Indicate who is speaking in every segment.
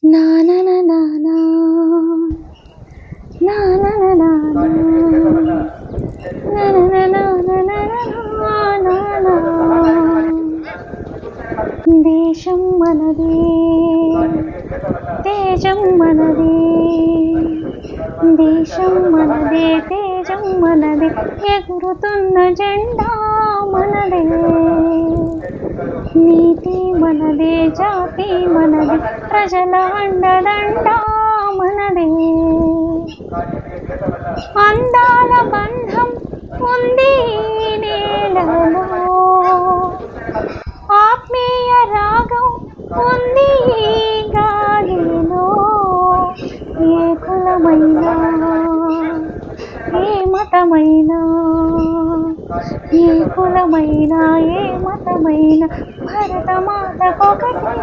Speaker 1: నా నా నా నా నా నా నా నా నా నా దేశం మనది తేజం మనది దేశం మనదే తేజం మనది ఎగురుతున్న జెండా మనదే నీతి మనదే జాతి మనది ప్రజల అండదండ మనదే అందాల బంధం ఉంది నేలలో ఆత్మీయ రాగం ఉంది గాలిలో ఏ కులమైనా ఏ మతమైనా ఏ కులమైనా ఏ మతమైనా భరతమాతకొకటే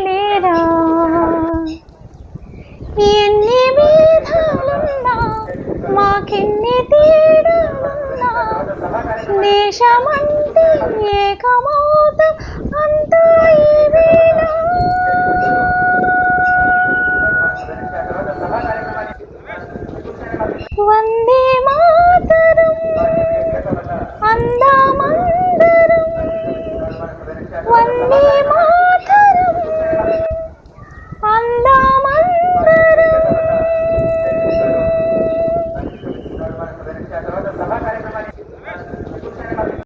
Speaker 1: లేరా ఎన్ని భేదాలున్నా మాకెన్ని తేడాలున్నా దేశమంటే ఏకమౌతం అంతా ఈ వేళ